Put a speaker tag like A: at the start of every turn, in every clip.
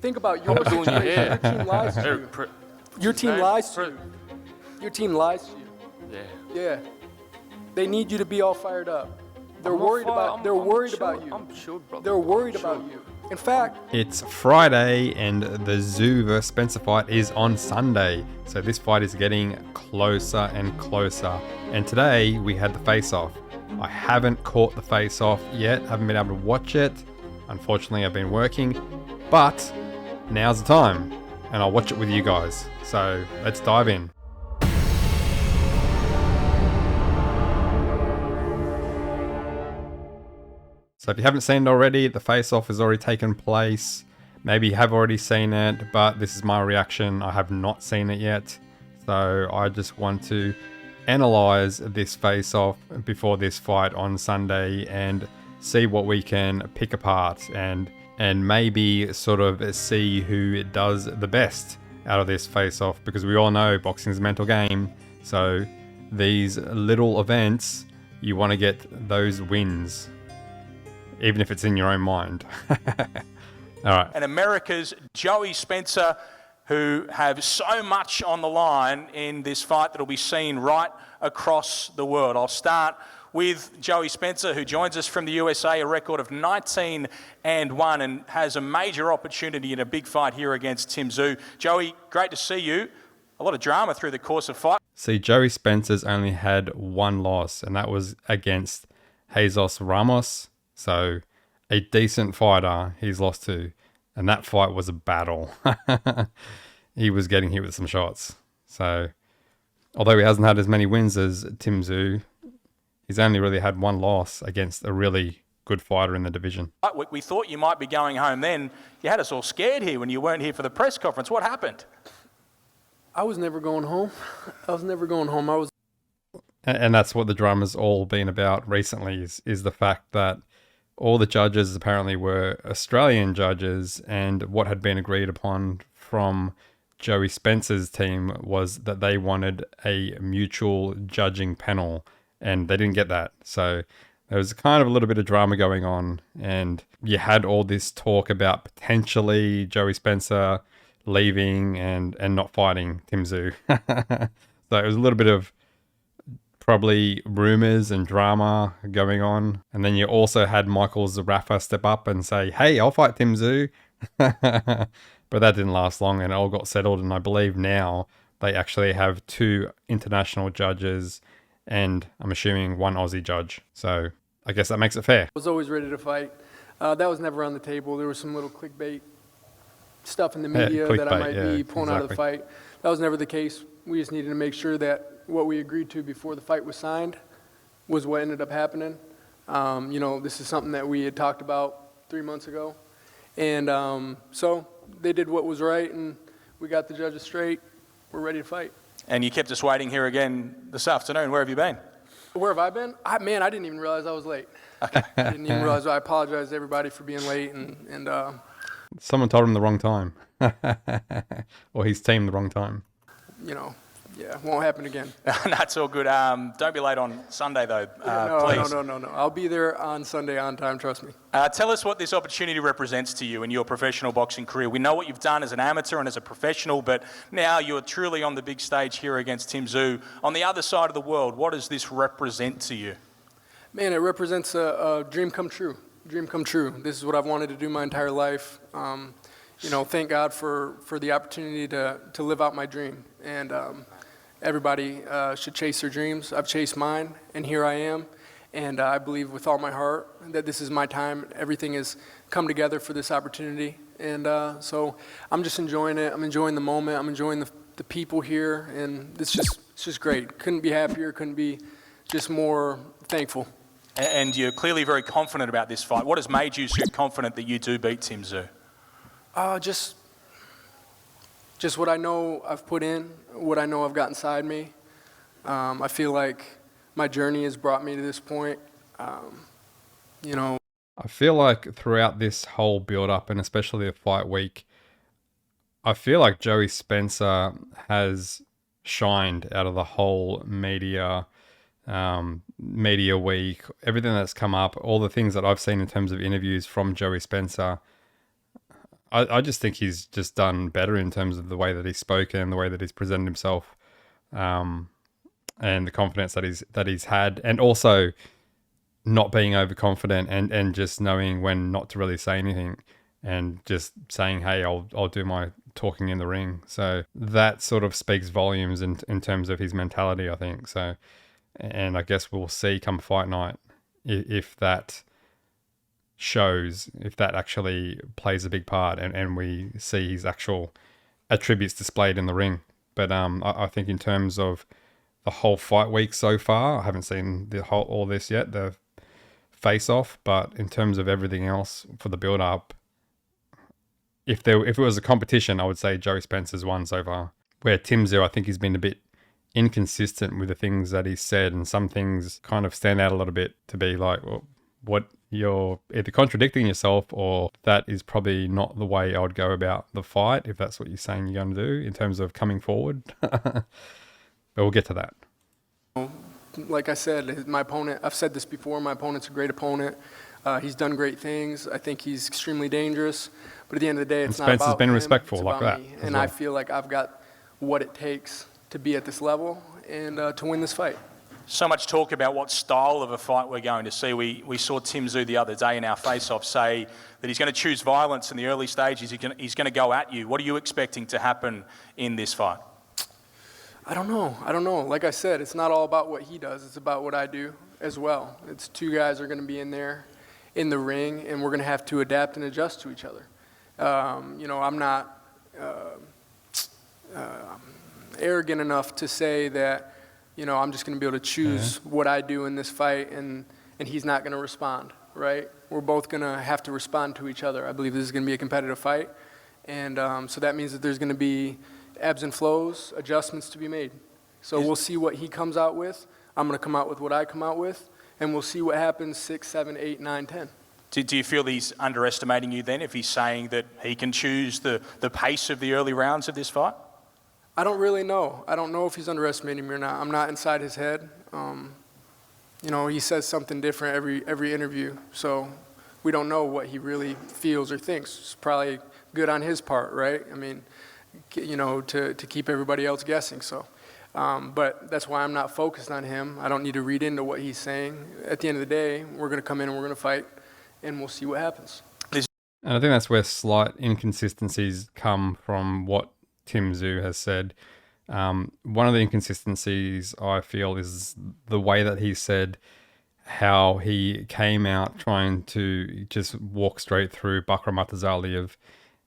A: Think about your situation. Your team lies to you. Your team lies to you. Your team lies to you. Yeah. They need you to be all fired up. They're worried about you.
B: I'm sure, brother.
A: They're worried about you. In fact,
C: it's Friday and the Tszyu vs Spencer fight is on Sunday. So this fight is getting closer and closer. And today we had the face-off. I haven't caught the face-off yet. Haven't been able to watch it. Unfortunately, I've been working. But now's the time. And I'll watch it with you guys. So let's dive in. So if you haven't seen it already, the face-off has already taken place. Maybe you have already seen it, but this is my reaction. I have not seen it yet. So I just want to analyze this face-off before this fight on Sunday and see what we can pick apart and maybe sort of see who does the best out of this face-off, because we all know boxing is a mental game. So these little events, you want to get those wins, even if it's in your own mind. All right.
D: And America's Joey Spencer, who have so much on the line in this fight that will be seen right across the world. I'll start with Joey Spencer, who joins us from the USA, a record of 19-1, and has a major opportunity in a big fight here against Tim Tszyu. Joey, great to see you. A lot of drama through the course of fight.
C: See, Joey Spencer's only had one loss, and that was against Jesus Ramos. So a decent fighter he's lost to, and that fight was a battle. He was getting hit with some shots. So although he hasn't had as many wins as Tim Tszyu, he's only really had one loss against a really good fighter in the division.
D: We thought you might be going home then. You had us all scared here when you weren't here for the press conference. What happened?
A: I was never going home.
C: And that's what the drama's all been about recently is the fact that all the judges apparently were Australian judges, and what had been agreed upon from Joey Spencer's team was that they wanted a mutual judging panel, and they didn't get that. So there was kind of a little bit of drama going on, and you had all this talk about potentially Joey Spencer leaving and not fighting Tim Tszyu. So it was a little bit of probably rumors and drama going on. And then you also had Michael Zarafa step up and say, hey, I'll fight Tim Tszyu. But that didn't last long, and it all got settled. And I believe now they actually have 2 international judges and I'm assuming 1 Aussie judge. So I guess that makes it fair.
A: I was always ready to fight. That was never on the table. There was some little clickbait stuff in the media that I might be pulling out of the fight. That was never the case. We just needed to make sure that what we agreed to before the fight was signed was what ended up happening. This is something that we had talked about 3 months ago. And so they did what was right, and we got the judges straight. We're ready to fight.
D: And you kept us waiting here again this afternoon. Where have you been?
A: Where have I been? I didn't even realize I was late.
D: Okay.
A: I didn't even realize. I apologize to everybody for being late. And
C: someone told him the wrong time. Or his team the wrong time.
A: Yeah, won't happen again.
D: That's all good. Don't be late on Sunday, though, please.
A: No. I'll be there on Sunday on time, trust me.
D: Tell us what this opportunity represents to you in your professional boxing career. We know what you've done as an amateur and as a professional, but now you're truly on the big stage here against Tim Tszyu. On the other side of the world, what does this represent to you?
A: Man, it represents a dream come true. Dream come true. This is what I've wanted to do my entire life. Thank God for the opportunity to live out my dream. And everybody should chase their dreams. I've chased mine, and here I am. And I believe with all my heart that this is my time. Everything has come together for this opportunity. And so I'm just enjoying it. I'm enjoying the moment. I'm enjoying the people here. And it's just great. Couldn't be happier. Couldn't be just more thankful.
D: And you're clearly very confident about this fight. What has made you so confident that you do beat Tim Tszyu?
A: Just what I know I've put in, what I know I've got inside me. I feel like my journey has brought me to this point.
C: I feel like throughout this whole build-up, and especially the fight week, I feel like Joey Spencer has shined out of the whole media week, everything that's come up, all the things that I've seen in terms of interviews from Joey Spencer. I just think he's just done better in terms of the way that he's spoken, the way that he's presented himself, and the confidence that he's had, and also not being overconfident and just knowing when not to really say anything and just saying, hey, I'll do my talking in the ring. So that sort of speaks volumes in terms of his mentality, I think. So, and I guess we'll see come fight night if that shows, if that actually plays a big part and we see his actual attributes displayed in the ring. But I think in terms of the whole fight week so far, I haven't seen all this yet, the face off, but in terms of everything else for the build up, if it was a competition, I would say Joey Spencer's won so far. Where Tim Tszyu, I think he's been a bit inconsistent with the things that he said, and some things kind of stand out a little bit to be like, well, what, you're either contradicting yourself, or that is probably not the way I would go about the fight if that's what you're saying you're going to do in terms of coming forward. But we'll get to that.
A: Like I said, my opponent, I've said this before, my opponent's a great opponent. He's done great things. I think he's extremely dangerous. But at the end of the day, it's not about him.
C: Spencer's been respectful
A: it's
C: like
A: about
C: that.
A: me. And I feel like I've got what it takes to be at this level and to win this fight.
D: So much talk about what style of a fight we're going to see. We saw Tim Tszyu the other day in our face-off say that he's going to choose violence in the early stages. He's going to go at you. What are you expecting to happen in this fight?
A: I don't know. Like I said, it's not all about what he does. It's about what I do as well. It's two guys are going to be in there in the ring, and we're going to have to adapt and adjust to each other. I'm not arrogant enough to say that, I'm just going to be able to choose what I do in this fight, and he's not going to respond, right? We're both going to have to respond to each other. I believe this is going to be a competitive fight, and so that means that there's going to be ebbs and flows, adjustments to be made. So we'll see what he comes out with. I'm going to come out with what I come out with, and we'll see what happens 6, 7, 8, 9, 10.
D: Do you feel he's underestimating you then if he's saying that he can choose the pace of the early rounds of this fight?
A: I don't really know. I don't know if he's underestimating me or not. I'm not inside his head. He says something different every interview, so we don't know what he really feels or thinks. It's probably good on his part, right? I mean, to keep everybody else guessing. So, but that's why I'm not focused on him. I don't need to read into what he's saying. At the end of the day, we're going to come in and we're going to fight, and we'll see what happens.
C: And I think that's where slight inconsistencies come from what Tim Tszyu has said. One of the inconsistencies I feel is the way that he said how he came out trying to just walk straight through Bakram Matazaliev,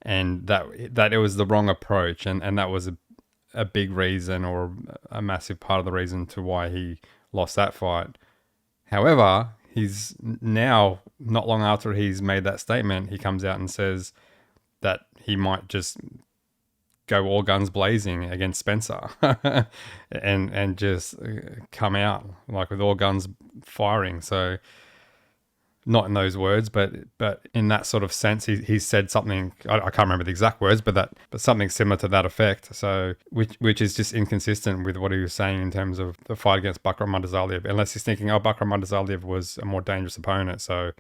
C: and that it was the wrong approach, and that was a big reason, or a massive part of the reason to why he lost that fight. However, he's now, not long after he's made that statement, he comes out and says that he might just go all guns blazing against Spencer and just come out like with all guns firing. So not in those words, but in that sort of sense, he said something, I can't remember the exact words, but something similar to that effect. So which is just inconsistent with what he was saying in terms of the fight against Bakram Matazaliev, unless he's thinking, Bakram Matazaliev was a more dangerous opponent, so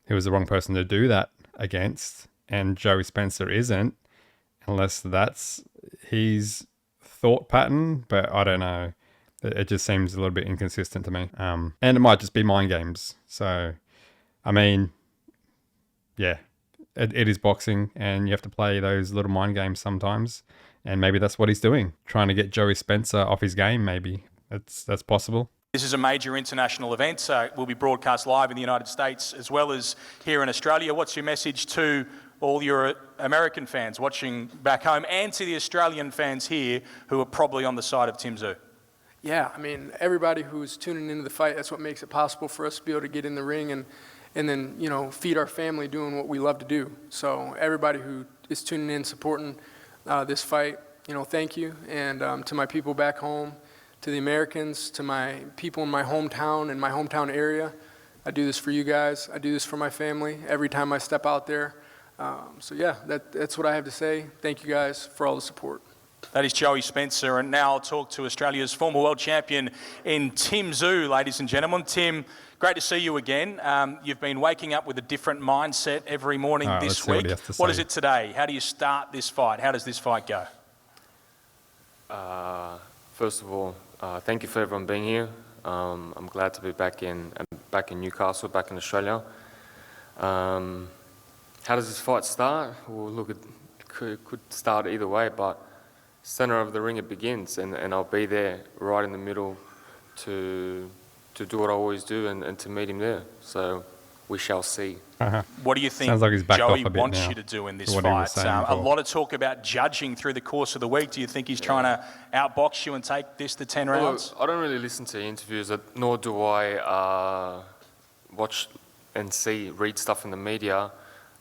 C: he was the wrong person to do that against, and Joey Spencer isn't, unless that's his thought pattern. But I don't know. It just seems a little bit inconsistent to me. And it might just be mind games. So, I mean, yeah, it is boxing, and you have to play those little mind games sometimes. And maybe that's what he's doing, trying to get Joey Spencer off his game. Maybe that's possible.
D: This is a major international event, so it will be broadcast live in the United States as well as here in Australia. What's your message to all your American fans watching back home, and to the Australian fans here who are probably on the side of Tim Tszyu?
A: Yeah, I mean, everybody who's tuning into the fight, that's what makes it possible for us to be able to get in the ring and then, feed our family doing what we love to do. So everybody who is tuning in, supporting this fight, thank you. And to my people back home, to the Americans, to my people in my hometown and my hometown area, I do this for you guys. I do this for my family every time I step out there. So yeah, that's what I have to say. Thank you guys for all the support.
D: That is Joey Spencer, and now I'll talk to Australia's former world champion in Tim Tszyu, ladies and gentlemen. Tim, great to see you again. You've been waking up with a different mindset every morning this week. What is it today? How do you start this fight? How does this fight go?
B: First of all, thank you for everyone being here. I'm glad to be back in Newcastle, back in Australia. How does this fight start? Well, look, it could start either way, but center of the ring it begins, and I'll be there right in the middle to do what I always do and to meet him there. So we shall see.
D: What do you think
C: Sounds like he's backed
D: Joey
C: off a bit
D: wants
C: now
D: you to do in this
C: to what he was
D: fight?
C: saying
D: A
C: before.
D: lot of talk about judging through the course of the week. Do you think he's trying to outbox you and take this to 10 rounds?
B: Look, I don't really listen to interviews, nor do I watch and read stuff in the media.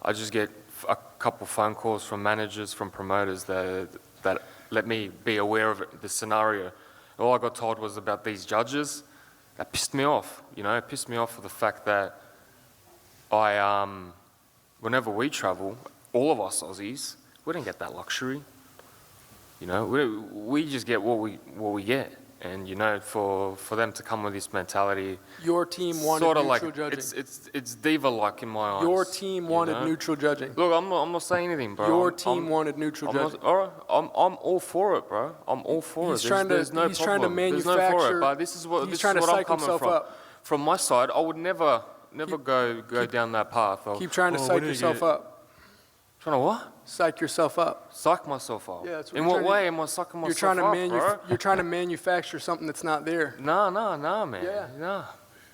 B: I just get a couple phone calls from managers, from promoters that let me be aware of the scenario. All I got told was about these judges. That pissed me off. It pissed me off for the fact that whenever we travel, all of us Aussies, we don't get that luxury. We just get what we get. And for them to come with this mentality,
A: Your team wanted
B: sort of
A: neutral
B: like
A: judging.
B: it's diva-like in my eyes.
A: Your team wanted neutral judging.
B: Look, I'm not saying anything, bro.
A: Your team wanted neutral judging.
B: All right, I'm all for it, bro. I'm all for
A: He's
B: it.
A: trying to-
B: There's no
A: he's trying to
B: problem. There's no for
A: manufacture-
B: it, but this is what
A: he's trying to
B: I'm
A: psych
B: coming
A: himself
B: from.
A: up.
B: From my side, I would never go down that path.
A: Keep trying to psych yourself up.
B: Trying to what?
A: Psych yourself up.
B: Psych myself up.
A: Yeah, that's what
B: In
A: you're
B: what
A: trying to-
B: way am I psyching myself
A: You're trying to
B: up, bro?
A: you're trying to manufacture something that's not there.
B: Nah, man.
A: Yeah.
B: Nah.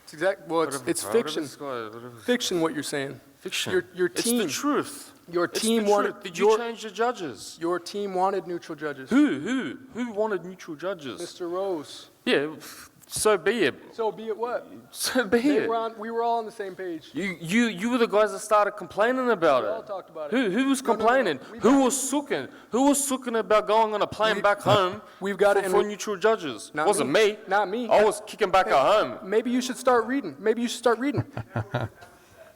A: It's it's
B: bro.
A: fiction.
B: Whatever.
A: Fiction what you're saying.
B: Fiction.
A: Your team.
B: It's the truth.
A: Your
B: It's
A: team
B: the
A: wanted
B: truth. Did you change the judges?
A: Your team wanted neutral judges.
B: Who wanted neutral judges?
A: Mr. Rose.
B: Yeah, so be it.
A: So be it what?
B: So be it.
A: We were all on the same page.
B: You were the guys that started complaining about
A: We
B: it.
A: all talked about it.
B: Who was complaining?
A: We
B: Who was sucking? Who was sucking about going on a plane back home
A: We've got it in-
B: for neutral judges?
A: Not
B: Wasn't
A: me.
B: me.
A: Not me.
B: I was kicking back at home.
A: Maybe you should start reading.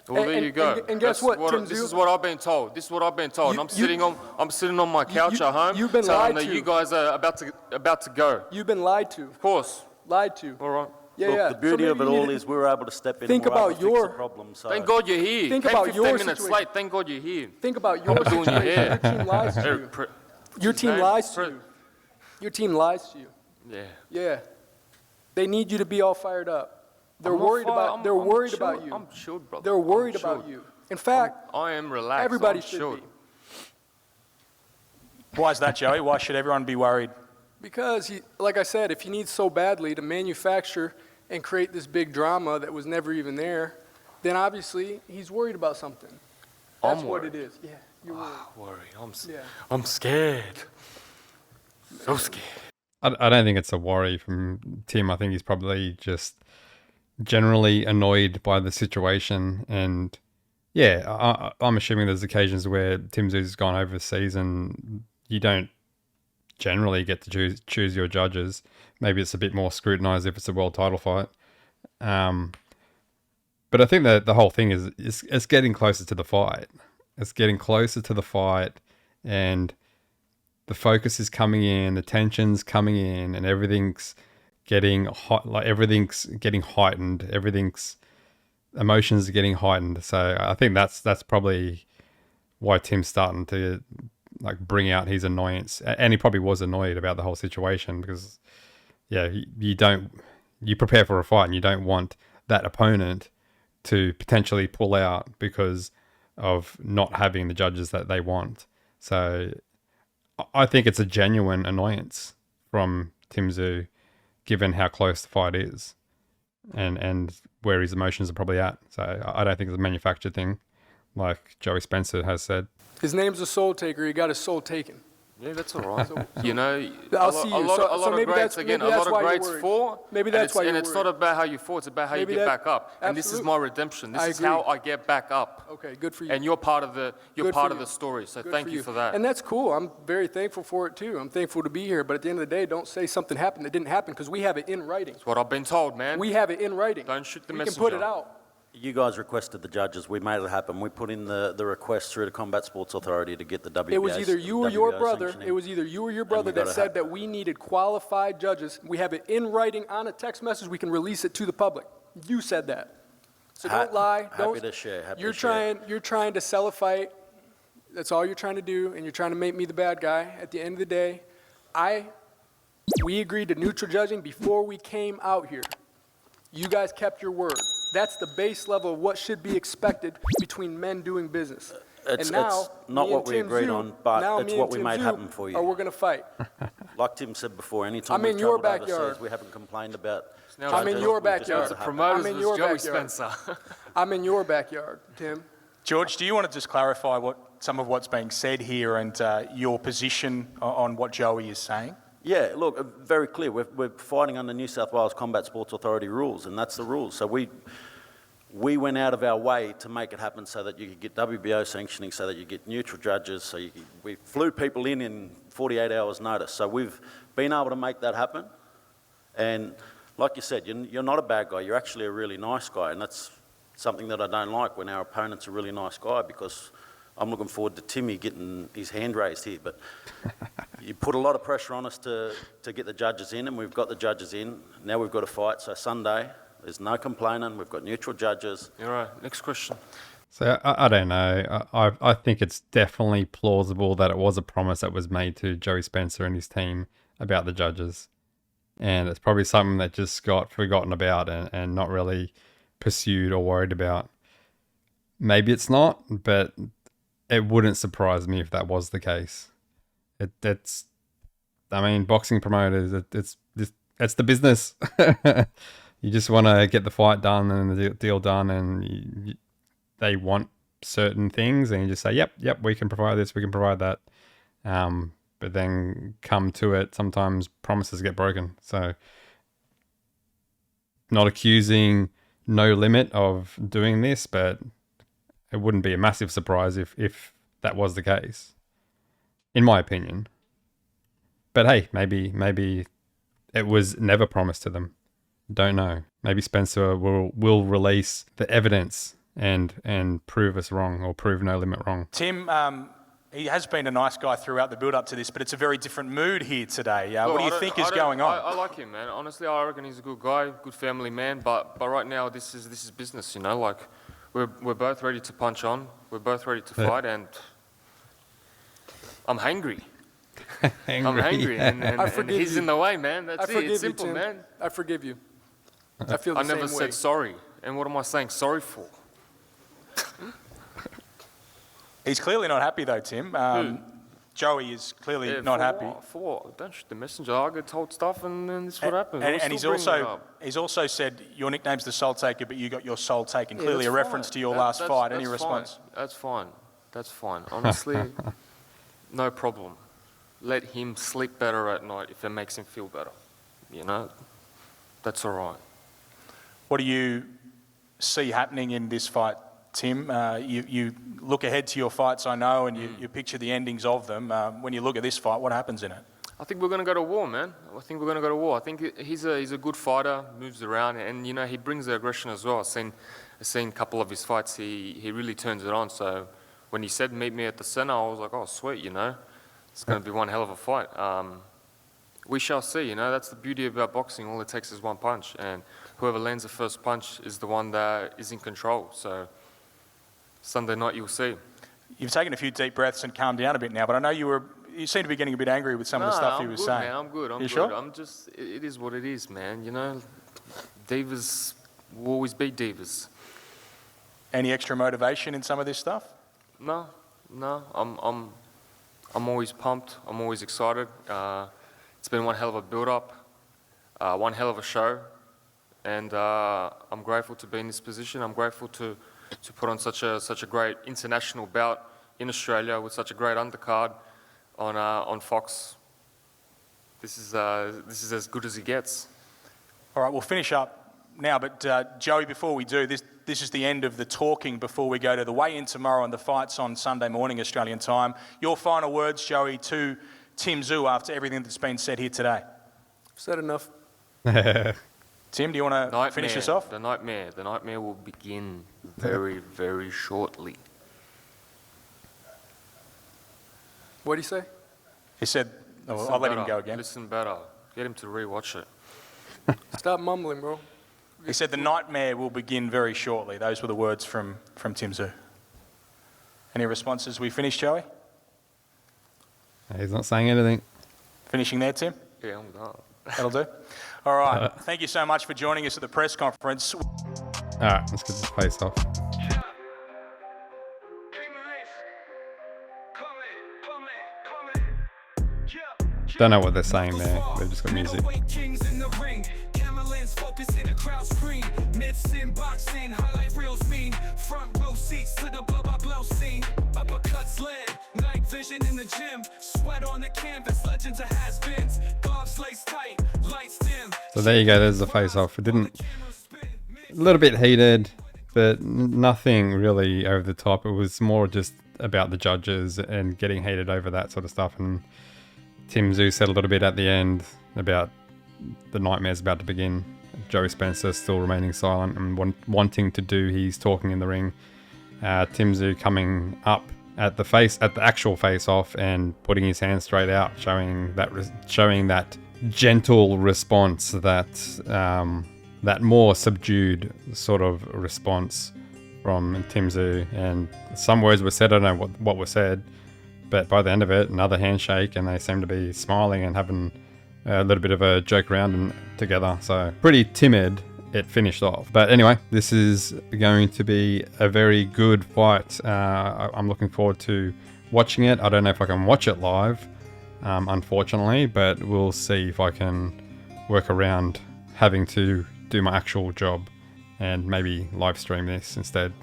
B: Well, there
A: And-
B: you go.
A: and guess what, Tim
B: This
A: Tszyu?
B: is what I've been told. This is what I've been told.
A: You-
B: I'm sitting on my couch at home
A: you've been
B: telling
A: lied
B: that
A: to.
B: you guys are about to go.
A: You've been lied to.
B: Of course.
A: Lied to.
B: All right.
A: Yeah,
E: Look,
A: yeah.
E: the beauty
A: So
E: of it
A: maybe you
E: all
A: need
E: is we were able to step in
A: Think
E: and we're able
A: about
E: to fix
A: your-
E: the problem. So
B: Thank God you're here.
A: Think
B: 10,
A: about
B: 15
A: your
B: minutes
A: situation.
B: late. Thank God you're here.
A: Think about your
B: doing your
A: situation.
B: hair.
A: Your team lies to you. Your team lies to you. Your team lies to you.
B: Yeah.
A: Yeah. They need you to be all fired up. They're
B: I'm not
A: worried
B: fired.
A: about. They're worried
B: chilled.
A: about you.
B: I'm chilled, brother.
A: They're worried
B: I'm
A: about
B: chilled.
A: you. In fact,
B: I am relaxed.
A: everybody
B: I'm
A: should
B: chilled.
A: be.
D: Why is that, Joey? Why should everyone be worried?
A: Because, like I said, if he needs so badly to manufacture and create this big drama that was never even there, then obviously he's worried about something. That's
B: I'm
A: what
B: worried.
A: it is. Yeah, you're worried.
B: Worry.
A: Yeah.
B: I'm scared. So scared.
C: I don't think it's a worry from Tim. I think he's probably just generally annoyed by the situation. And yeah, I'm assuming there's occasions where Tim Tszyu's gone overseas and you don't generally get to choose your judges. Maybe it's a bit more scrutinized if it's a world title fight. But I think that the whole thing is it's getting closer to the fight. It's getting closer to the fight, and the focus is coming in, the tension's coming in, and everything's getting hot. Like everything's getting heightened. Emotions are getting heightened. So I think that's probably why Tim's starting to like bring out his annoyance, and he probably was annoyed about the whole situation because, yeah, you prepare for a fight and you don't want that opponent to potentially pull out because of not having the judges that they want. So I think it's a genuine annoyance from Tim Tszyu, given how close the fight is and where his emotions are probably at. So I don't think it's a manufactured thing, like Joey Spencer has said.
A: His name's a soul taker. He got his soul taken.
B: Yeah, that's all right.
A: I'll see you.
B: A lot
A: So
B: of
A: maybe
B: greats,
A: that's-
B: again,
A: maybe
B: a
A: that's
B: lot
A: why
B: of
A: you're
B: greats
A: worried.
B: fall.
A: Maybe that's why you're
B: And it's not
A: worried.
B: about how you fought, it's about how you
A: Maybe
B: get
A: that-
B: back up. And this is
A: absolutely.
B: my redemption. This
A: I
B: is
A: agree.
B: how I get back up.
A: Okay, good for you.
B: And you're part of the
A: Good for you.
B: the story. So
A: Good
B: thank you for that.
A: And that's cool. I'm very thankful for it too. I'm thankful to be here. But at the end of the day, don't say something happened that didn't happen because we have it in writing.
B: That's what I've been told, man.
A: We have it in writing.
B: Don't shoot the
A: we
B: messenger.
A: can put it out.
E: You guys requested the judges. We made it happen. We put in the request through the Combat Sports Authority to get the WBA.
A: It was either you or your
E: WBO
A: brother.
E: sanctioning.
A: It was either you or your
E: we
A: brother
E: got
A: that
E: it
A: said
E: happen.
A: that we needed qualified judges. We have it in writing on a text message. We can release it to the public. You said that. So don't lie.
E: Happy to share.
A: You're trying to sell a fight. That's all you're trying to do, and you're trying to make me the bad guy. At the end of the day, we agreed to neutral judging before we came out here. You guys kept your word. That's the base level of what should be expected between men doing business.
E: It's
A: and now,
E: not
A: me
E: what
A: and
E: we
A: Tim
E: agreed
A: Tszyu-
E: on, but
A: now
E: it's
A: me
E: what
A: and
E: we
A: Tim
E: made
A: Tszyu
E: happen for you.
A: We're going to fight.
E: Like Tim said before, anytime
A: I'm
E: we've
A: in your
E: travelled
A: backyard.
E: overseas, we haven't complained about.
B: Now
A: I'm in your backyard.
B: The
A: I'm
B: promoters
A: in
B: was
A: your
B: Joey
A: backyard.
B: Spencer.
A: I'm in your backyard, Tim.
D: George, do you want to just clarify some of what's being said here and your position on what Joey is saying?
E: Yeah, look, very clear. We're fighting under New South Wales Combat Sports Authority rules, and that's the rules. So we went out of our way to make it happen so that you could get WBO sanctioning, so that you get neutral judges. So we flew people in 48 hours' notice. So we've been able to make that happen. And like you said, you're not a bad guy. You're actually a really nice guy, and that's something that I don't like when our opponent's a really nice guy, because I'm looking forward to Timmy getting his hand raised here. But you put a lot of pressure on us to get the judges in, and we've got the judges in. Now we've got to fight. So Sunday, there's no complaining. We've got neutral judges.
B: You're right. Next question.
C: So I don't know. I think it's definitely plausible that it was a promise that was made to Joey Spencer and his team about the judges. And it's probably something that just got forgotten about and not really pursued or worried about. Maybe it's not, but it wouldn't surprise me if that was the case. Boxing promoters, it's the business. You just want to get the fight done and the deal done, and they want certain things, and you just say, yep, we can provide this, we can provide that. But then come to it, sometimes promises get broken. So not accusing No Limit of doing this, but it wouldn't be a massive surprise if that was the case, in my opinion. But hey, maybe it was never promised to them. Don't know. Maybe Spencer will release the evidence and prove us wrong, or prove No Limit wrong.
D: Tim, he has been a nice guy throughout the build-up to this, but it's a very different mood here today. What do you think is going on?
B: I like him, man. Honestly, I reckon he's a good guy, good family man. But right now, this is business, you know. Like, we're both ready to punch on. We're both ready to fight, and I'm hangry. I'm hangry, and he's in the way, man. That's it. It's simple,
A: Tim.
B: man.
A: I forgive you. I feel the
B: I
A: same
B: never
A: way.
B: said sorry. And what am I saying sorry for?
D: He's clearly not happy though, Tim. Joey is clearly
B: Yeah,
D: not
B: for
D: happy.
B: What? For what? Don't shoot the messenger. I get told stuff, and then this is what happens.
D: And he's also said your nickname's the Soul Taker, but you got your soul taken.
B: Yeah,
D: Clearly a
B: that's
D: reference
B: fine.
D: to your last fight. Any
B: that's
D: response?
B: Fine. That's fine. Honestly, no problem. Let him sleep better at night if it makes him feel better. You know, that's all right.
D: What do you see happening in this fight, Tim? You look ahead to your fights, I know, and you picture the endings of them. When you look at this fight, what happens in it?
B: I think we're going to go to war, man. I think we're going to go to war. I think he's a good fighter, moves around, and you know he brings the aggression as well. I've seen a couple of his fights. He really turns it on. So when he said meet me at the center, I was like, oh sweet, you know, it's going to be one hell of a fight. We shall see. You know, that's the beauty about boxing. All it takes is one punch, and whoever lands the first punch is the one that is in control. So Sunday night you'll see.
D: You've taken a few deep breaths and calmed down a bit now, but I know you seem to be getting a bit angry with some of the stuff he was saying.
B: Man, I'm good. I'm
D: You
B: good.
D: sure?
B: I'm just. It is what it is, man. You know, divas will always be divas.
D: Any extra motivation in some of this stuff?
B: No. I'm always pumped. I'm always excited. It's been one hell of a build-up, one hell of a show, and I'm grateful to be in this position. I'm grateful to put on such a great international bout in Australia with such a great undercard on Fox. This is as good as it gets.
D: All right, we'll finish up now, but Joey, before we do, this is the end of the talking before we go to the weigh-in tomorrow and the fights on Sunday morning Australian time. Your final words, Joey, to Tim Tszyu after everything that's been said here today.
A: Said enough.
D: Tim, do you want to finish us off?
B: The nightmare will begin very, very shortly.
A: What do you say?
D: He said, I'll let him go again.
B: Listen better. Get him to rewatch it.
A: Stop mumbling, bro.
D: He said the nightmare will begin very shortly. Those were the words from Tim Tszyu. Any responses? We finished, Joey?
C: He's not saying anything.
D: Finishing there, Tim?
B: Yeah, I'm done.
D: That'll do. All right. Thank you so much for joining us at the press conference.
C: All right, let's get this face off. Don't know what they're saying there. They've just got music. So there you go. There's the face off. It didn't. A little bit heated, but nothing really over the top. It was more just about the judges and getting heated over that sort of stuff. And Tim Tszyu said a little bit at the end about the nightmare's about to begin. Joey Spencer still remaining silent and wanting to do his talking in the ring. Tim Tszyu coming up at the actual face-off and putting his hand straight out, showing that gentle response, that more subdued sort of response from Tim Tszyu. And some words were said. I don't know what were said. But by the end of it, another handshake, and they seem to be smiling and having a little bit of a joke around together. So pretty timid, it finished off. But anyway, this is going to be a very good fight. I'm looking forward to watching it. I don't know if I can watch it live, unfortunately, but we'll see if I can work around having to do my actual job and maybe live stream this instead.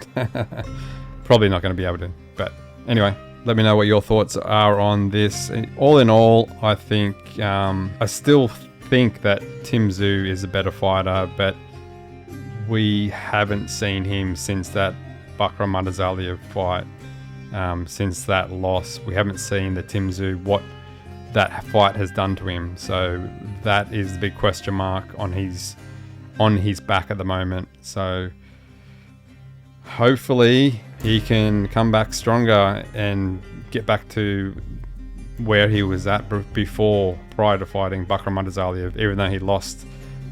C: Probably not going to be able to. But anyway, let me know what your thoughts are on this. All in all, I think I still think that Tim Tszyu is a better fighter, but we haven't seen him since that Bakram Murtazalia fight. Since that loss, we haven't seen the Tim Tszyu, what that fight has done to him. So that is the big question mark on his back at the moment. So hopefully he can come back stronger and get back to where he was at before, prior to fighting Bakram Murtazalia. Even though he lost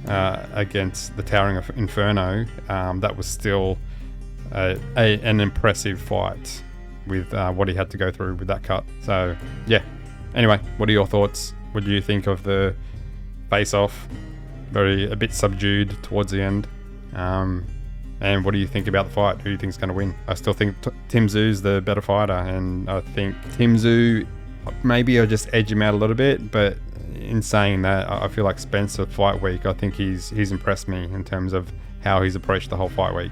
C: against the Towering Inferno, that was still an impressive fight with what he had to go through with that cut. So yeah, anyway, what are your thoughts? What do you think of the face-off? A bit subdued towards the end. And what do you think about the fight? Who do you think is going to win? I still think Tim Tszyu's the better fighter, and I think Tim Tszyu, maybe I'll just edge him out a little bit, but in saying that, I feel like Spencer fight week, I think he's impressed me in terms of how he's approached the whole fight week,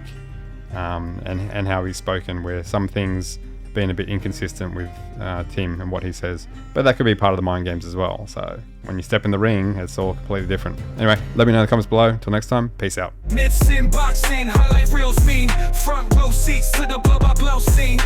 C: and how he's spoken, where some things have been a bit inconsistent with Tim and what he says. But that could be part of the mind games as well. So when you step in the ring, it's all completely different. Anyway, let me know in the comments below. Until next time, peace out.
F: Myths in boxing, highlight reels mean. Front row seats to the blow by blow scene.